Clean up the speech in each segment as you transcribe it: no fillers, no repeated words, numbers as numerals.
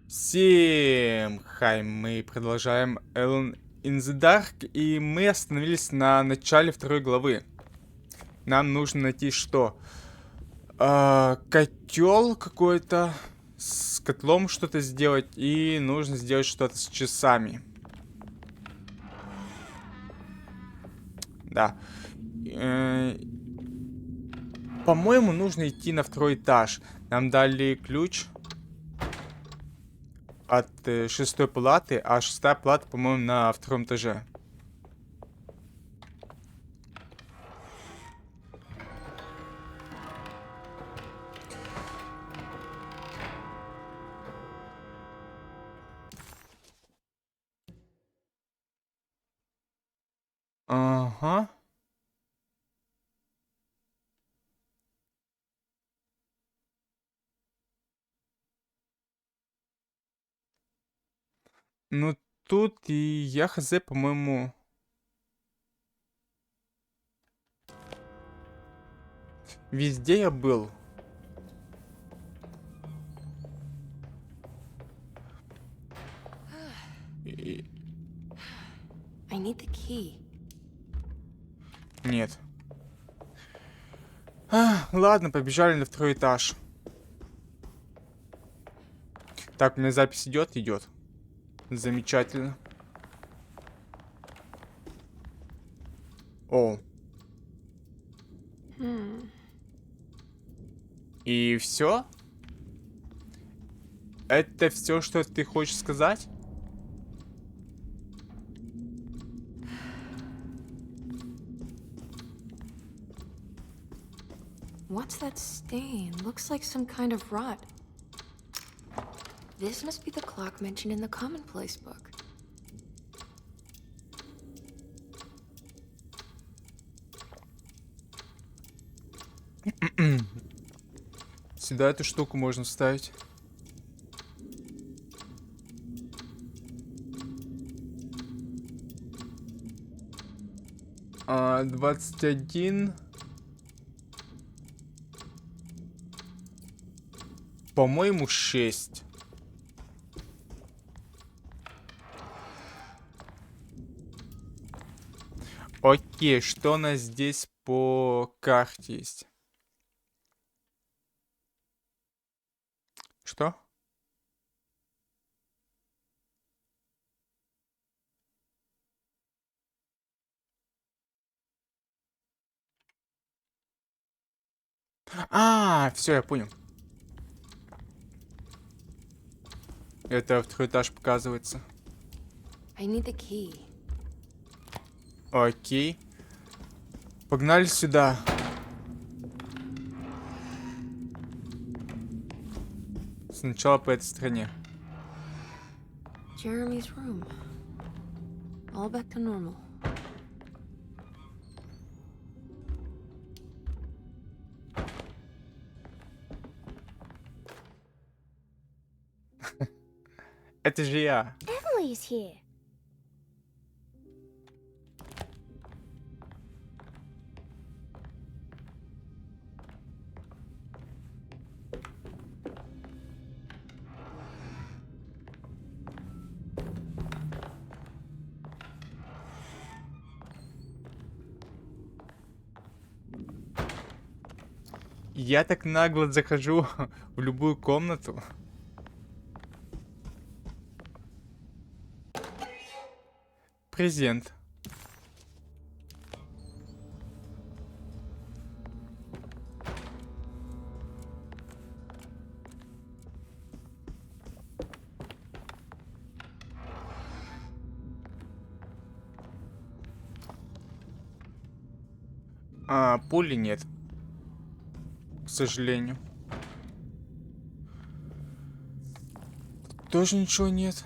Всем хай, мы продолжаем Alone in the Dark, и мы остановились на начале второй главы. Нам нужно найти что? Котел какой-то, с котлом что-то сделать, и нужно сделать что-то с часами. Да. По-моему, нужно идти на второй этаж. Нам дали ключ от шестой палаты, а шестая палата, по-моему, на втором этаже. Ага. Ну, тут и я хз, по-моему... Везде я был. I need the key. Нет. Ладно, побежали на второй этаж. Так, у меня запись идет? Идет. Замечательно. О. И все? Это все, что ты хочешь сказать? What's that stain? Looks like some kind of rot. This must be the clock mentioned in the commonplace book. Сюда эту штуку можно вставить. А, 21. По-моему, 6. Окей, что у нас здесь по карте есть? Что? А, все, я понял. Это второй этаж показывается. I need the key. Окей. Погнали сюда. Сначала по этой стороне. Jeremy's room. All back to normal. Это же я. Emily's here. Я так нагло захожу в любую комнату. Презент. А, пули нет. К сожалению. Тут тоже ничего нет.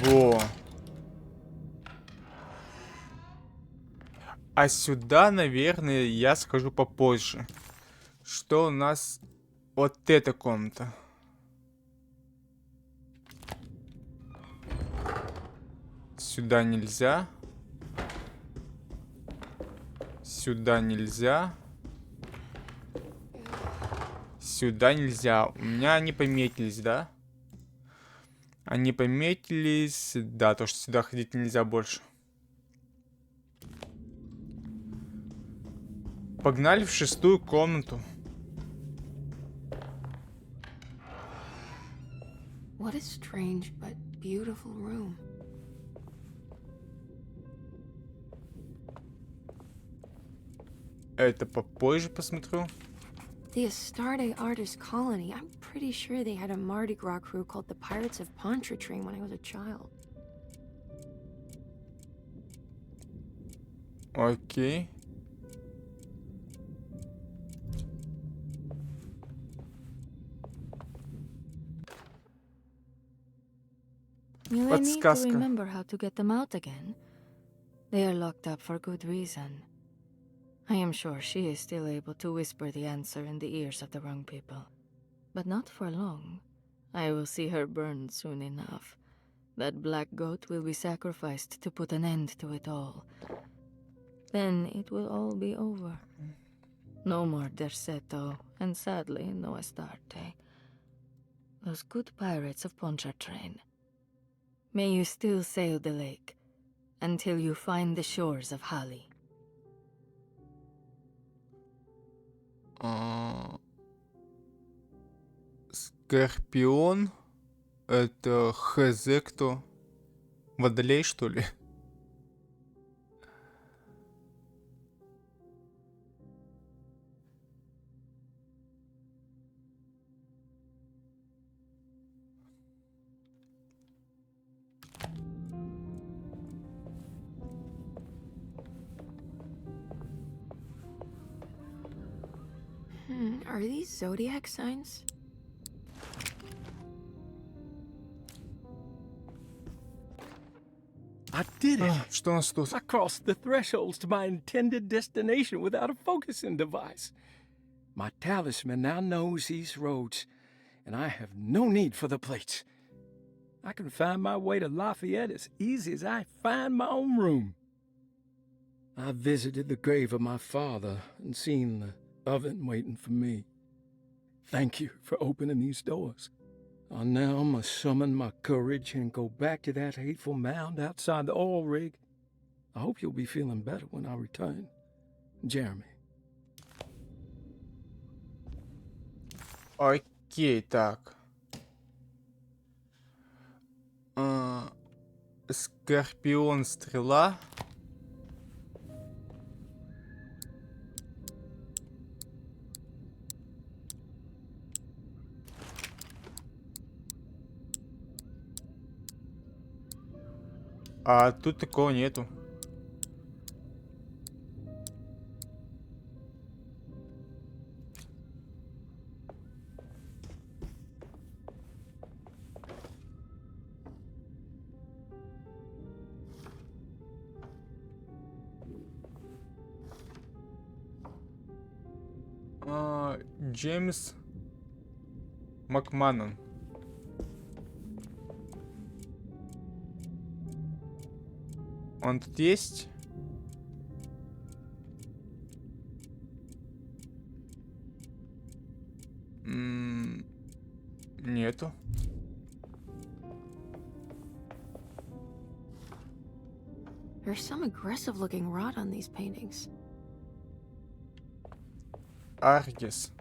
Во. А сюда, наверное, я схожу попозже. Что у нас? Вот эта комната. Сюда нельзя. Сюда нельзя. Сюда нельзя. У меня они пометились, да? Они пометились. Да, то, что сюда ходить нельзя больше. Погнали в 6-ю комнату. What a strange but beautiful room. Это попозже посмотрю. The Astarte Artist Colony. I'm pretty sure they had a Mardi Gras crew called the Pirates of Pontchartrain when I was a child. Окей. You may need to Подсказка. remember how to get them out again. They are locked up for good reason. I am sure she is still able to whisper the answer in the ears of the wrong people. But not for long. I will see her burned soon enough. That black goat will be sacrificed to put an end to it all. Then it will all be over. No more Derceto, and sadly, no Astarte. Those good pirates of Pontchartrain. May you still sail the lake, until you find the shores of Hali. Скорпион. Это хз кто? Водолей, что ли? Are these zodiac signs? I did it. Что у нас тут? I crossed the thresholds to my intended destination without a focusing device. My talisman now knows these roads, and I have no need for the plates. I can find my way to Lafayette as easy as I find my own room. I visited the grave of my father and seen the oven waiting for me. Thank you for opening these doors. I now must summon my courage and go back to that hateful mound outside the oil rig. I hope you'll be feeling better when I return. Jeremy. Окей, так. Скорпион, стрела. А тут такого нету. Джеймс Макманон. Он тут есть? Нету. There's some aggressive looking rot on these paintings. Аргис.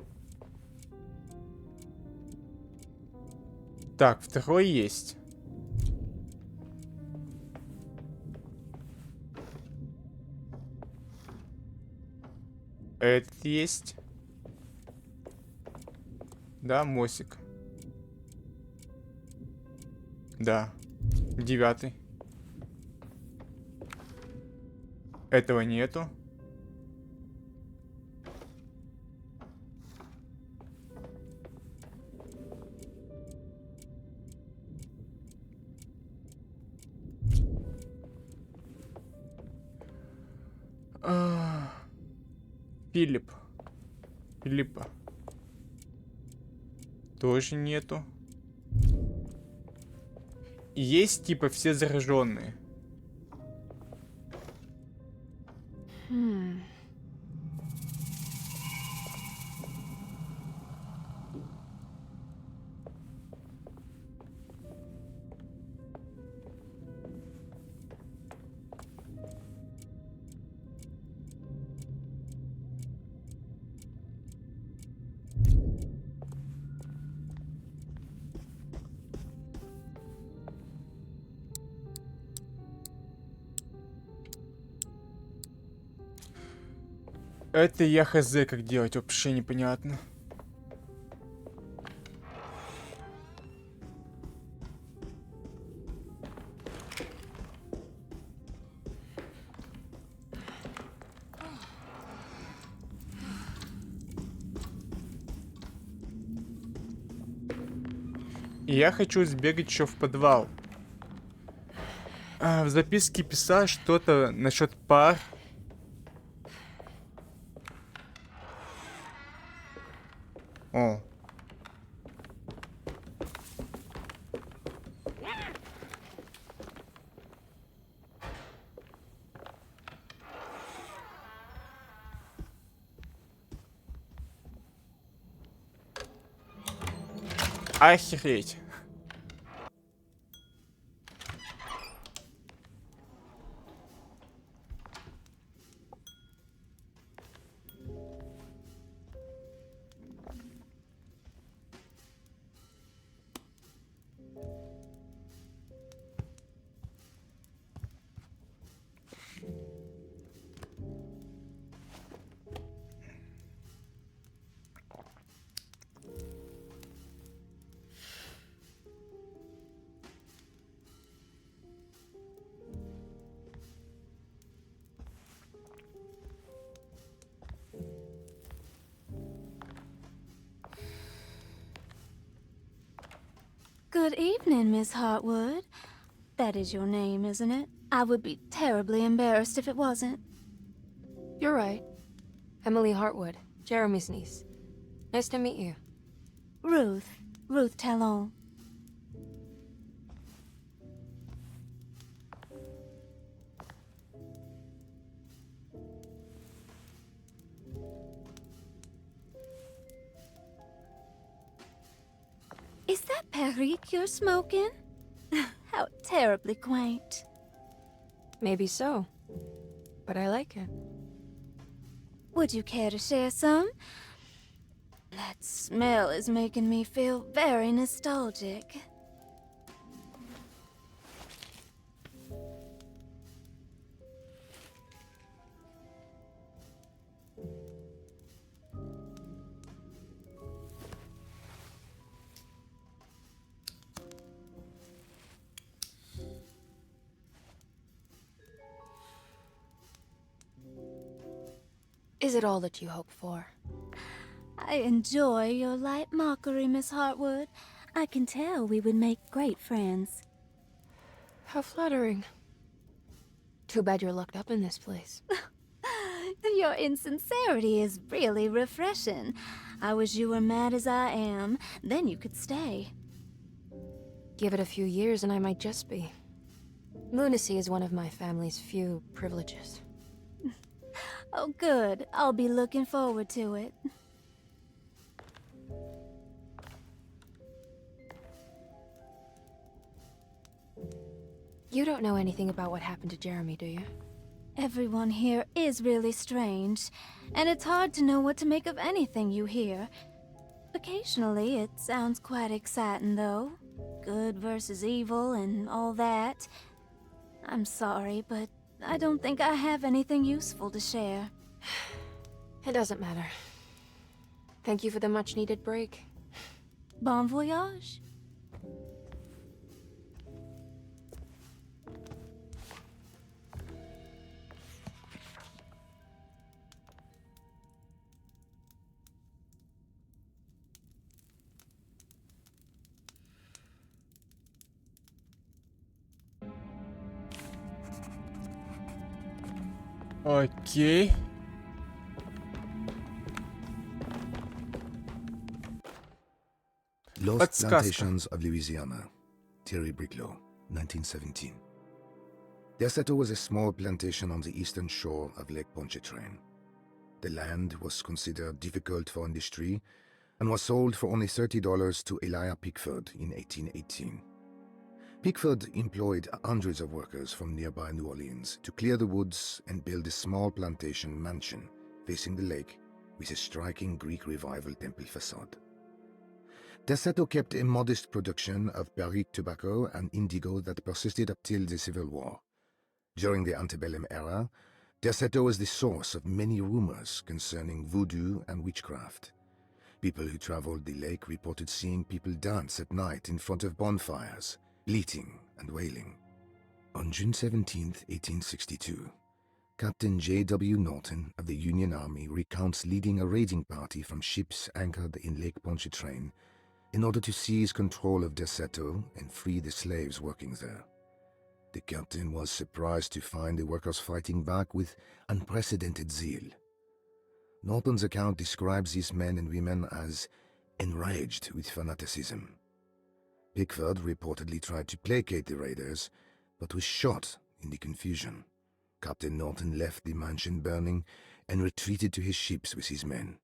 Так, второй есть. Этот есть. Да, Мосик. Да. 9. Этого нету. Филиппа. Тоже нету. Есть типа все зараженные. Это я хз как делать, вообще непонятно. И я хочу сбегать еще в подвал. В записке писал что-то насчет пар. О. Охереть. Good evening, Miss Hartwood. That is your name, isn't it? I would be terribly embarrassed if it wasn't. You're right. Emily Hartwood, Jeremy's niece. Nice to meet you. Ruth Talon. Is that Perique you're smoking? How terribly quaint. Maybe so. But I like it. Would you care to share some? That smell is making me feel very nostalgic. Is it all that you hope for? I enjoy your light mockery, Miss Hartwood. I can tell we would make great friends. How flattering. Too bad you're locked up in this place. Your insincerity is really refreshing. I wish you were mad as I am, then you could stay. Give it a few years and I might just be. Lunacy is one of my family's few privileges. Oh, good. I'll be looking forward to it. You don't know anything about what happened to Jeremy, do you? Everyone here is really strange, and it's hard to know what to make of anything you hear. Occasionally, it sounds quite exciting, though. Good versus evil and all that. I'm sorry, but I don't think I have anything useful to share. It doesn't matter. Thank you for the much-needed break. Bon voyage. Окей. Lost Подсказка. Plantations of Louisiana. Thierry Briclot, 1917. Desato was a small plantation on the eastern shore of Lake Pontchartrain. The land was considered difficult for industry and was sold for only $30 to Elijah Pickford in 1818. Pickford employed hundreds of workers from nearby New Orleans to clear the woods and build a small plantation mansion facing the lake with a striking Greek Revival temple facade. Desato kept a modest production of Perique tobacco and indigo that persisted up till the Civil War. During the antebellum era, Derceto was the source of many rumors concerning voodoo and witchcraft. People who traveled the lake reported seeing people dance at night in front of bonfires, bleating and wailing. On June 17, 1862, Captain J.W. Norton of the Union Army recounts leading a raiding party from ships anchored in Lake Pontchartrain in order to seize control of Derceto and free the slaves working there. The captain was surprised to find the workers fighting back with unprecedented zeal. Norton's account describes these men and women as enraged with fanaticism. Pickford reportedly tried to placate the raiders, but was shot in the confusion. Captain Norton left the mansion burning and retreated to his ships with his men.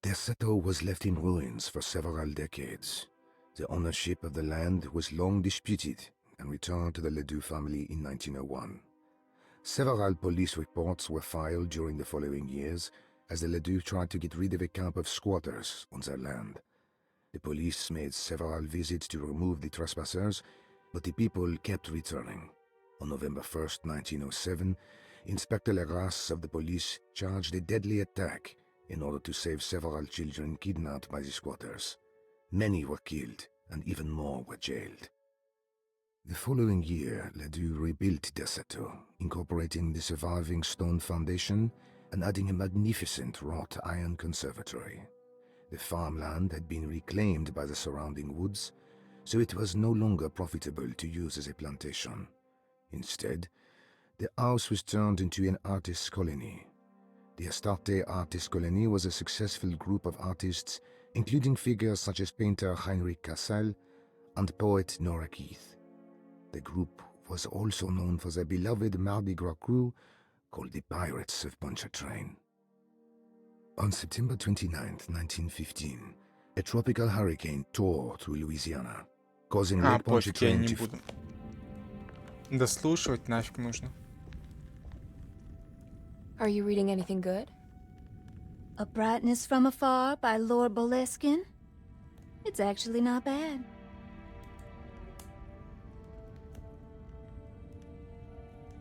Derceto was left in ruins for several decades. The ownership of the land was long disputed and returned to the Ledoux family in 1901. Several police reports were filed during the following years as the Ledoux tried to get rid of a camp of squatters on their land. The police made several visits to remove the trespassers, but the people kept returning. On November 1st, 1907, Inspector Legras of the police charged a deadly attack in order to save several children kidnapped by the squatters. Many were killed, and even more were jailed. The following year, Ledoux rebuilt Derceto, incorporating the surviving stone foundation and adding a magnificent wrought iron conservatory. The farmland had been reclaimed by the surrounding woods, so it was no longer profitable to use as a plantation. Instead, the house was turned into an artist's colony. The Astarte Artist Colony was a successful group of artists, including figures such as painter Heinrich Cassel and poet Nora Keith. The group was also known for their beloved Mardi Gras crew called the Pirates of Pontchartrain. On September 29, 1915, a tropical hurricane tore through Louisiana, causing Lake Пофиг, я Pontchartrain не to буду. Дослушивать нафиг нужно. Are you reading anything good? A Brightness from Afar by Lord Boleskine? It's actually not bad.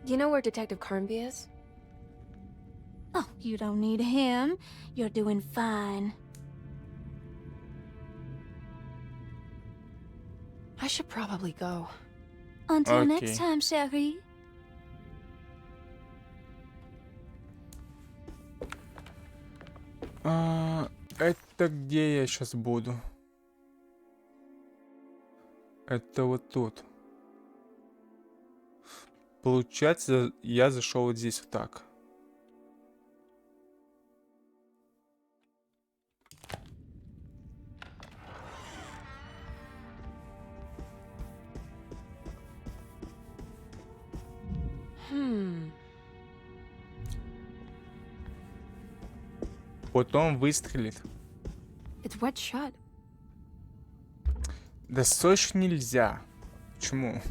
You know where Detective Carnby is? Oh, you don't need him. You're doing fine. I should probably go. Until Okay. next time, chérie. Это где я сейчас буду? Это вот тут. Получается, я зашел вот здесь вот так. Потом выстрелит. It's wet shut. Да сочь нельзя. Почему?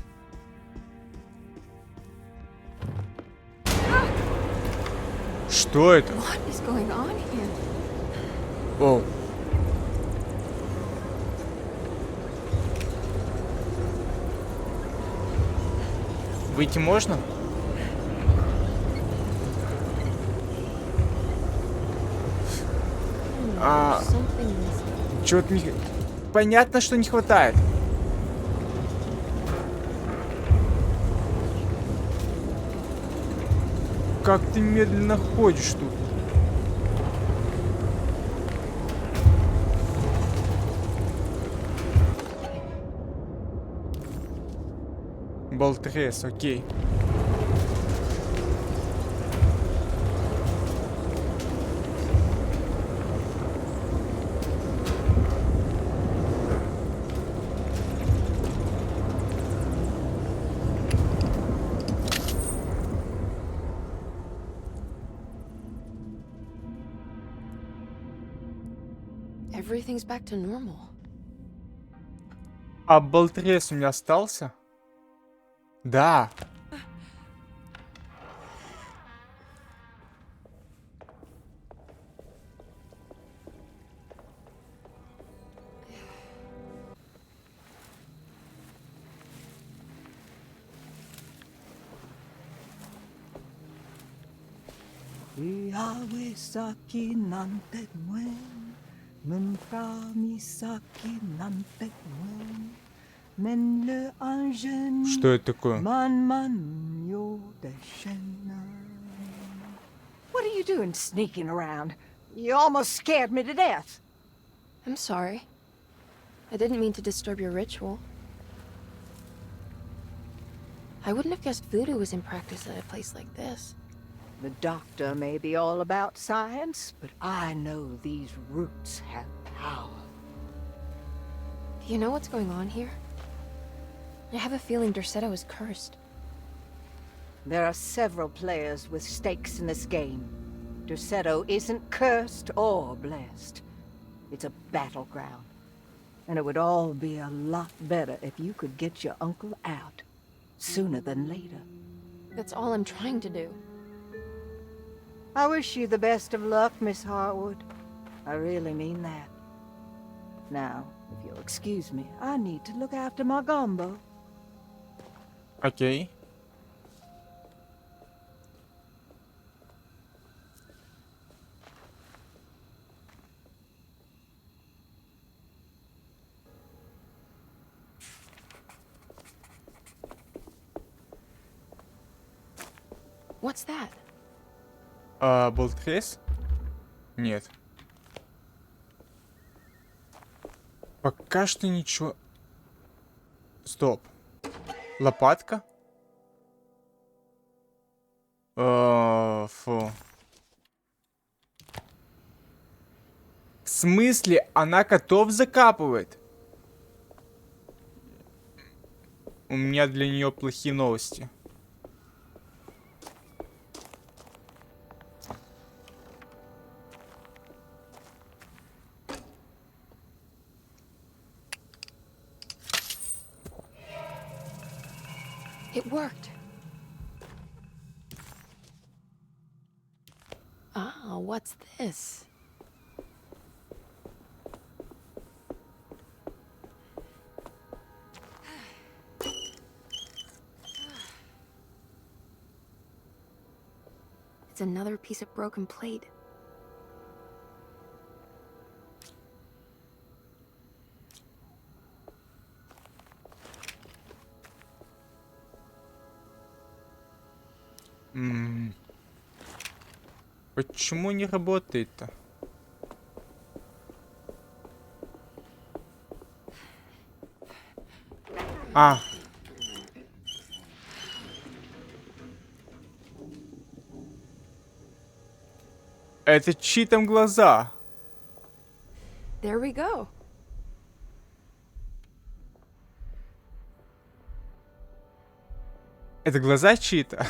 Что это? What is going on here? О. Выйти можно? Something missing. Чего-то не... Понятно, что не хватает. Как ты медленно ходишь тут? Болтрес, окей. Everything's back to normal. А болтрес у меня остался? Да. Ryawesaki nante muen, Mumpramisaki nante muen, Men le angen Что это такое? man yo deshena. What are you doing sneaking around? You almost scared me to death. I'm sorry. I didn't mean to disturb your ritual. I wouldn't have guessed voodoo was in practice at a place like this. The doctor may be all about science, but I know these roots have power. Do you know what's going on here? I have a feeling Derceto is cursed. There are several players with stakes in this game. Derceto isn't cursed or blessed. It's a battleground. And it would all be a lot better if you could get your uncle out sooner than later. That's all I'm trying to do. I wish you the best of luck, Miss Harwood. I really mean that. Now, if you'll excuse me, I need to look after my gumbo. Окей. What's that? Болтрес? Нет. Пока что ничего. Стоп. Лопатка? Фу. В смысле, она котов закапывает? У меня для нее плохие новости. It worked. Ah, what's this? It's another piece of broken plate. Почему не работает-то? А. Это чьи там глаза? There we go. Это глаза чьи-то?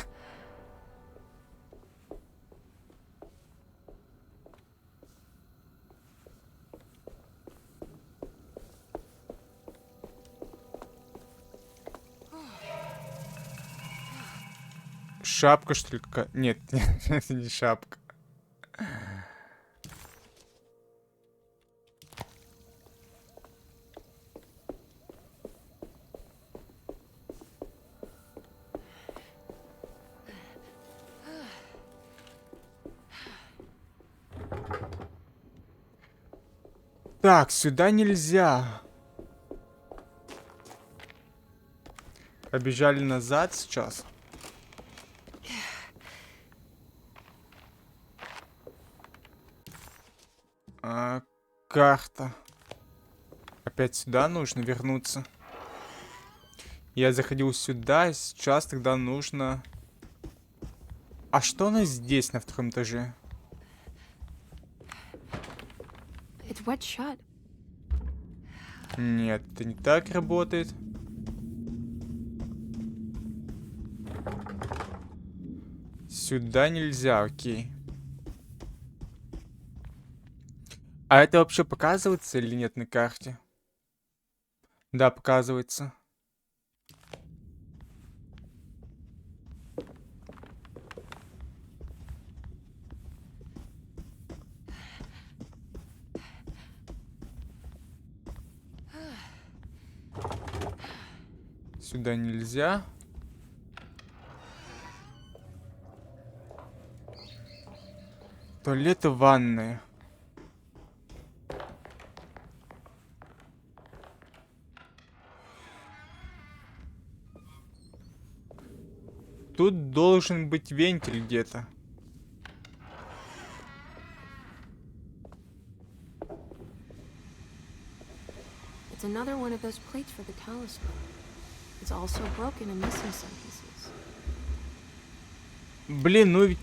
Шапка, что ли? Нет, это не шапка. Так, сюда нельзя. Побежали назад сейчас. Карта. Опять сюда нужно вернуться. Я заходил сюда, сейчас тогда нужно... А что у нас здесь на втором этаже? It's wet shut. Нет, это не так работает. Сюда нельзя, окей. А это вообще показывается или нет на карте? Да, показывается. Сюда нельзя. Туалет и ванная. Тут должен быть вентиль где-то. It's another one of those plates for the talisman. It's also broken and missing some pieces. Блин, ну ведь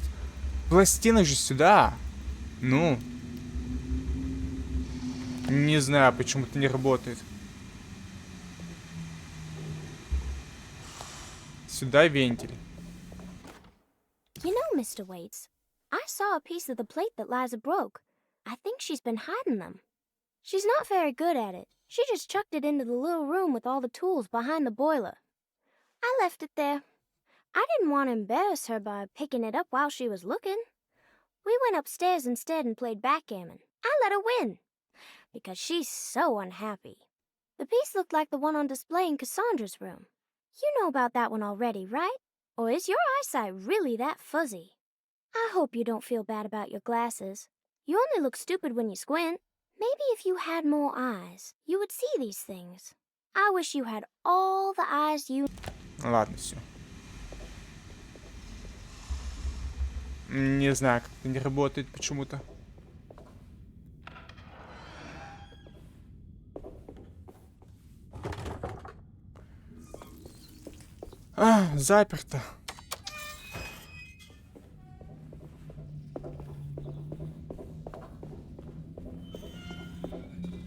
пластина же сюда. Ну. Не знаю, почему это не работает. Сюда вентиль. You know, Mr. Waits, I saw a piece of the plate that Liza broke. I think she's been hiding them. She's not very good at it. She just chucked it into the little room with all the tools behind the boiler. I left it there. I didn't want to embarrass her by picking it up while she was looking. We went upstairs instead and played backgammon. I let her win, because she's so unhappy. The piece looked like the one on display in Cassandra's room. You know about that one already, right? Or is your eyesight really that fuzzy? I hope you don't feel bad about your glasses. You only look stupid when you squint. Maybe if you had more eyes, you would see these things. I wish you had all the eyes you... Ладно, все. Не знаю, как это не работает почему-то. А, заперто.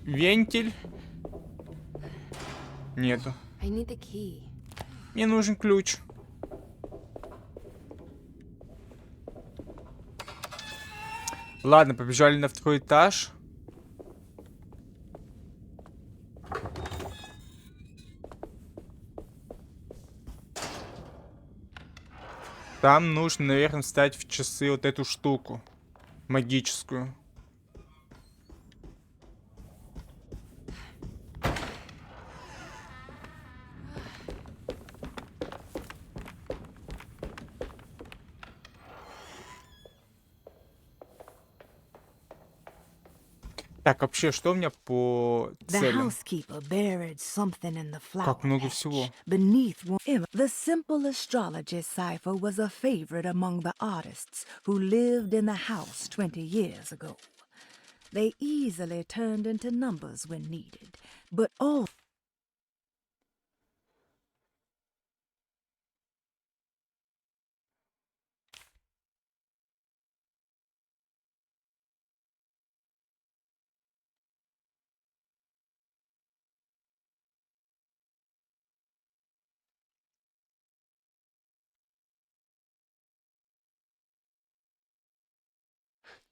Вентиль. Нету. I need the key. Мне нужен ключ. Ладно, побежали на второй этаж. Там нужно, наверное, вставить в часы вот эту штуку. Магическую. Так, вообще, что у меня по The целям? housekeeper buried something in the flower Как много patch. всего. Beneath one, the simple astrology cipher was a favorite among the artists who lived in the house 20 years ago. They easily turned into numbers when needed, but all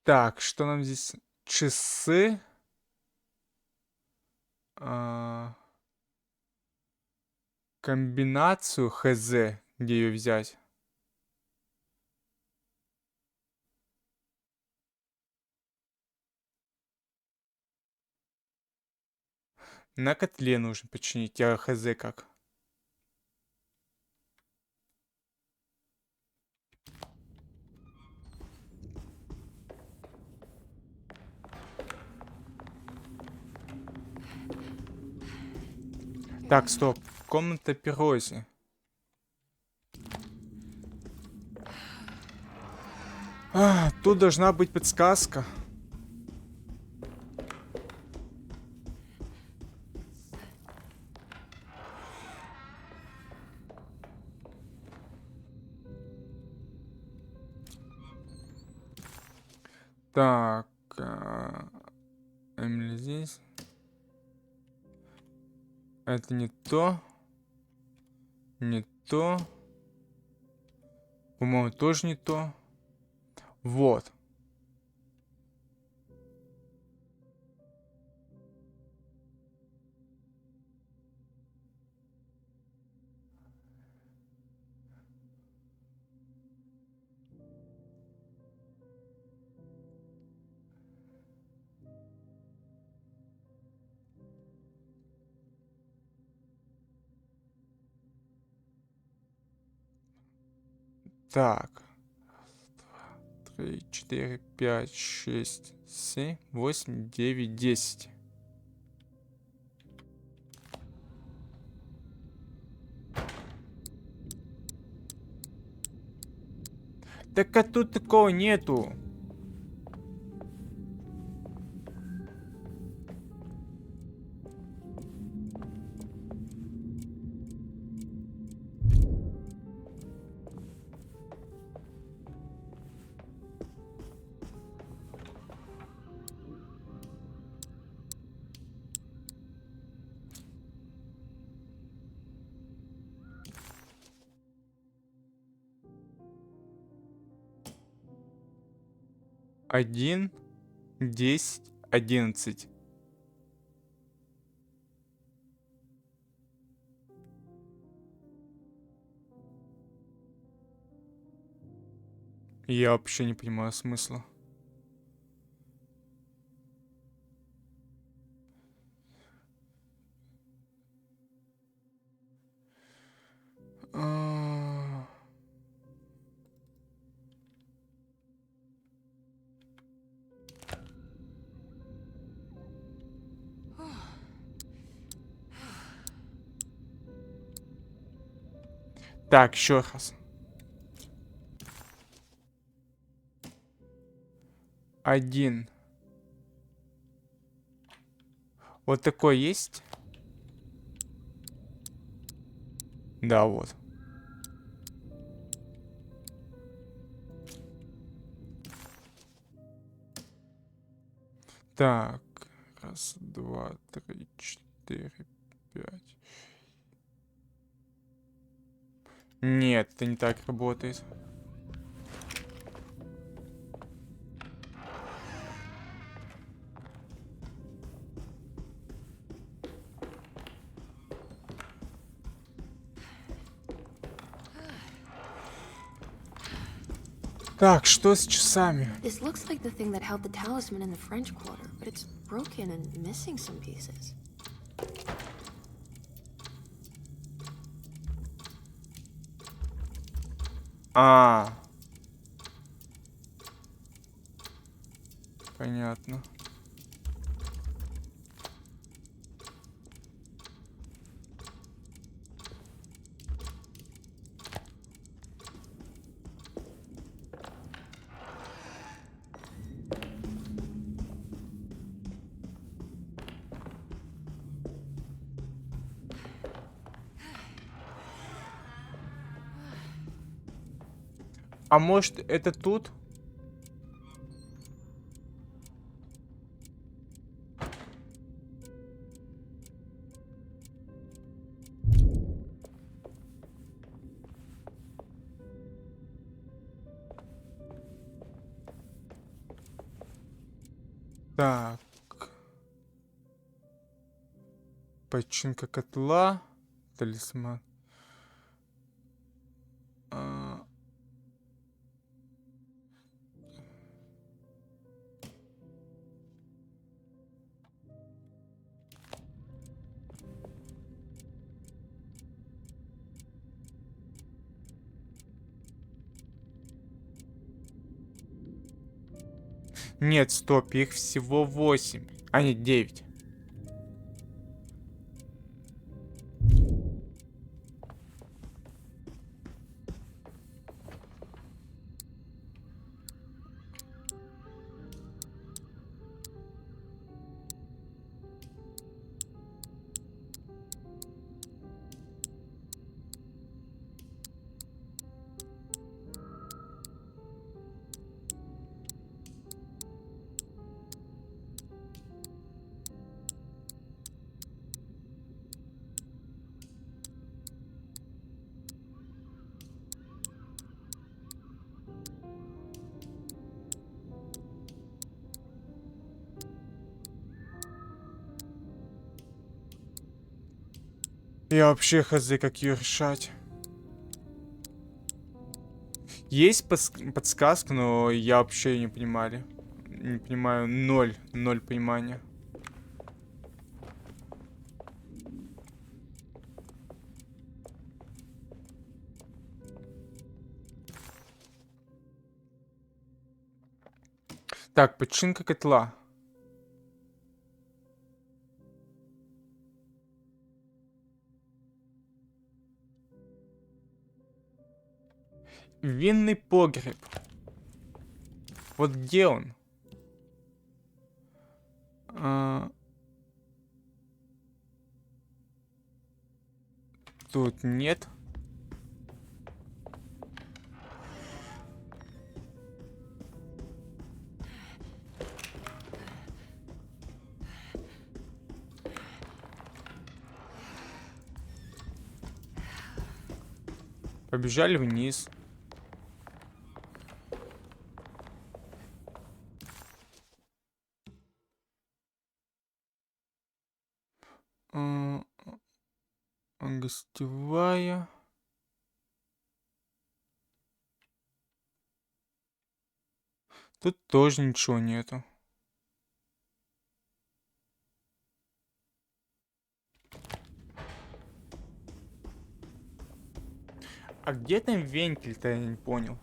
Так, что нам здесь? Часы. А, комбинацию хз. Где ее взять? На котле нужно починить. А хз как? Так, стоп. Комната Пирози. Тут должна быть подсказка. Так. Эмили здесь. Это не то. Не то. По-моему, тоже не то. Вот. Так. 2, 3, 4, 5, 6, 7, 8, 9, 10. Так а тут такого нету. Один, 10, 11. Я вообще не понимаю смысла. А. Так, еще раз. Один. Вот такой есть? Да, вот. Так. Раз, два, три, четыре, пять. Нет, это не так работает. Так, что с часами? This looks like the thing that held the talisman in the French Quarter, but it's broken and missing some pieces. А. Понятно. А может, это тут? Так. Починка котла. Талисман. А. Нет, стоп, их всего 8. А нет, 9. Я вообще хз, как ее решать. Есть подсказка, но я вообще не понимаю. Не понимаю, ноль понимания. Так, починка котла. Винный погреб. Вот где он? Тут нет. Побежали вниз. Гостевая. Тут тоже ничего нету. А где там вентиль-то, я не понял.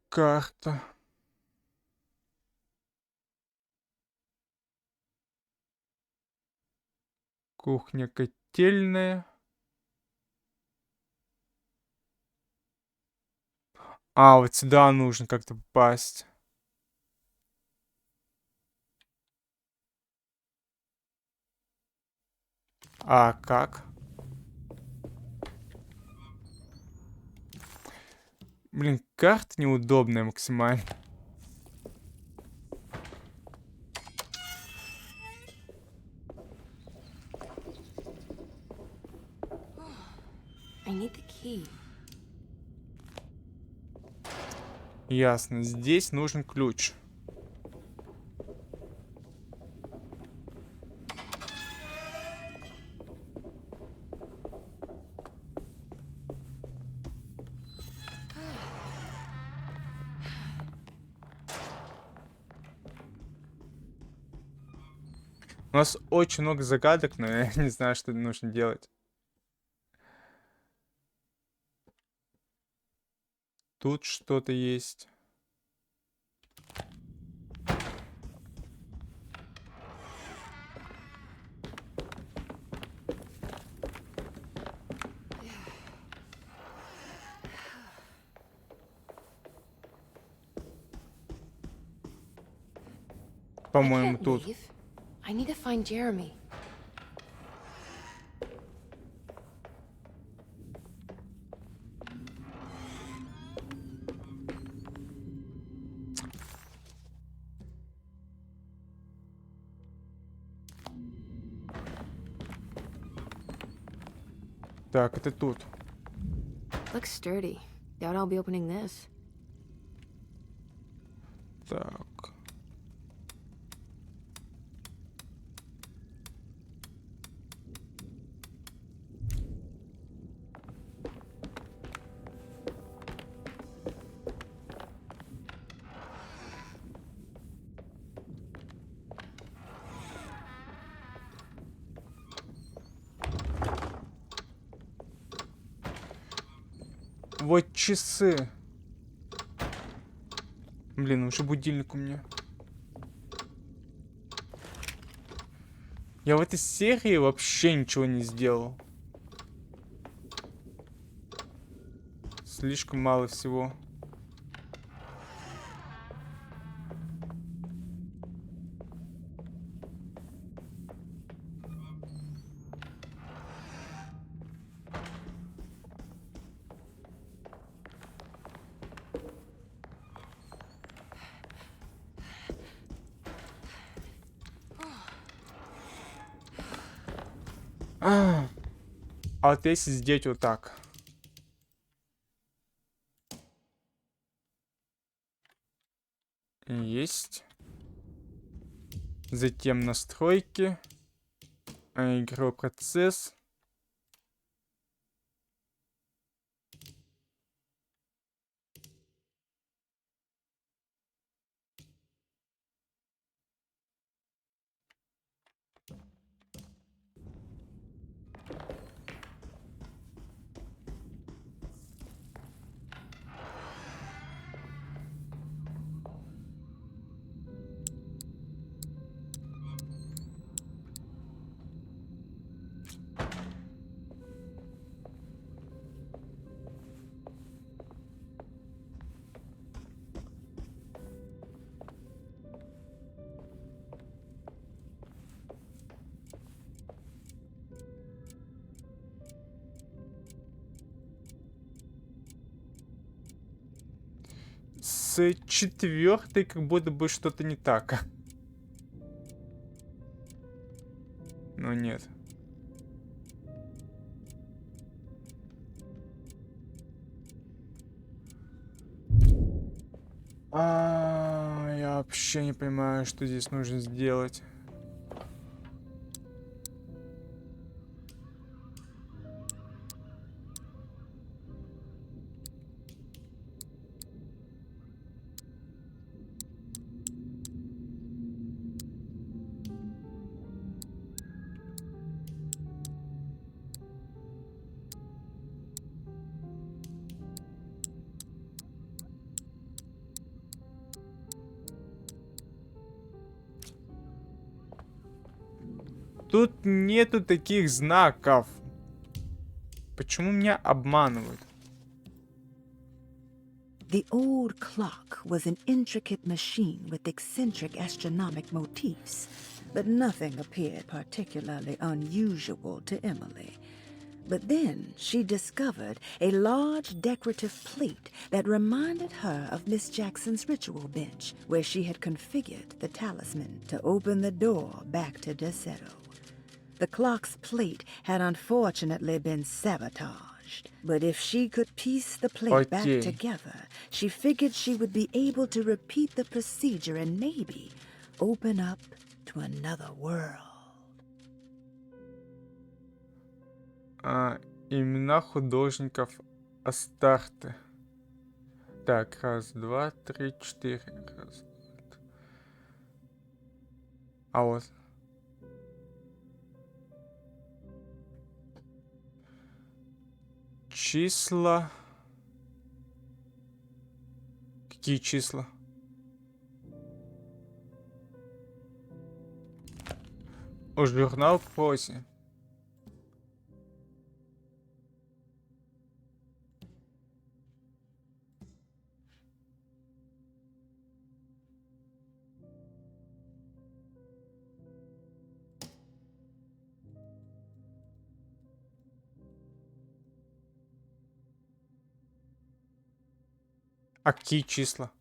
Карта. Кухня котельная. А, вот сюда нужно как-то попасть. А как? Блин, карта неудобная максимально. I need the key. Ясно, здесь нужен ключ. У нас очень много загадок, но я не знаю, что нужно делать. Тут что-то есть. По-моему, тут. I need to find Jeremy. Так, это тут. Looks sturdy. Doubt I'll be opening this. Так. Вот часы. Блин, уже будильник у меня. Я в этой серии вообще ничего не сделал. Слишком мало всего. А вот если сделать вот так. Есть. Затем настройки. Игровой процесс. с четвертой как будто бы что-то не так. Но нет. Я вообще не понимаю, что здесь нужно сделать. Тут нету таких знаков. Почему меня обманывают? The old clock was an intricate machine with eccentric astronomic motifs, but nothing appeared particularly unusual to Emily. But then she discovered a large decorative plate that reminded her of Miss Jackson's ritual bench, where she had configured the talisman to open the door back to Deseto. The clock's plate had unfortunately been sabotaged, but if she could piece the plate back together, she figured she would be able to repeat the procedure and maybe open up to another world. Имена художников Астарты. Так, раз, два, три, четыре. Раз. А вот. Числа. Какие числа? Журнал в прозе. А какие числа?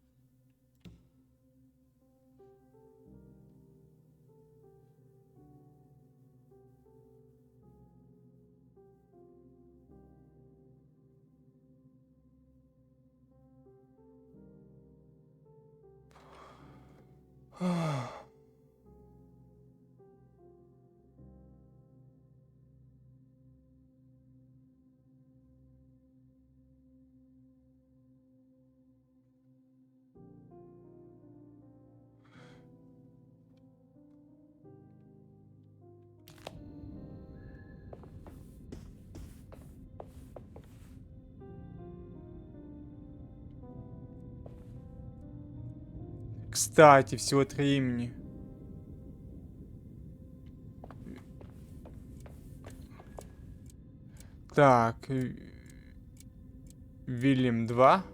Кстати, всего 3 имени. Так. Вильям 2.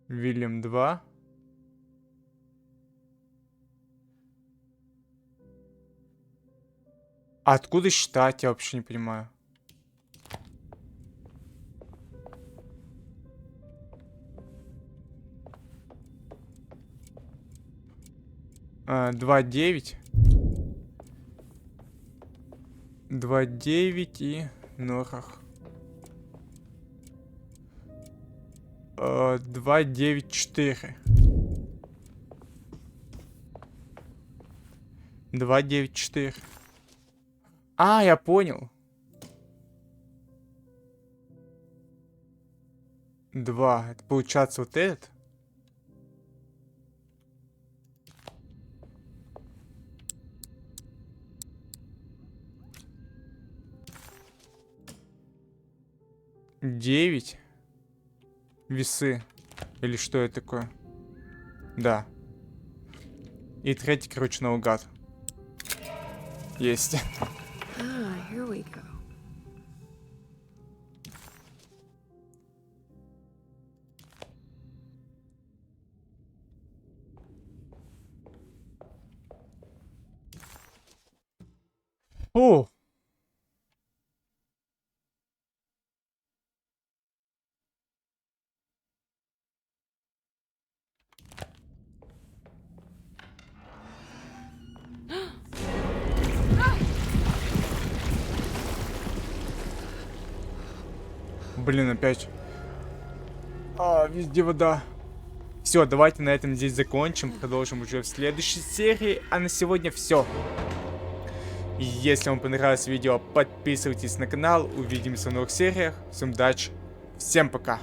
Вильям 2. Откуда считать, я вообще не понимаю. 2-9. 2-9 и Норах. 2-9-4. 2-9-4. Я понял. 2. Это получается вот этот? Девять. Весы. Или что это такое? Да. И третий, короче, наугад. Есть. Here we go. О! Блин, опять. Везде вода. Все, давайте на этом здесь закончим. Продолжим уже в следующей серии. А на сегодня все. Если вам понравилось видео, подписывайтесь на канал. Увидимся в новых сериях. Всем удачи. Всем пока.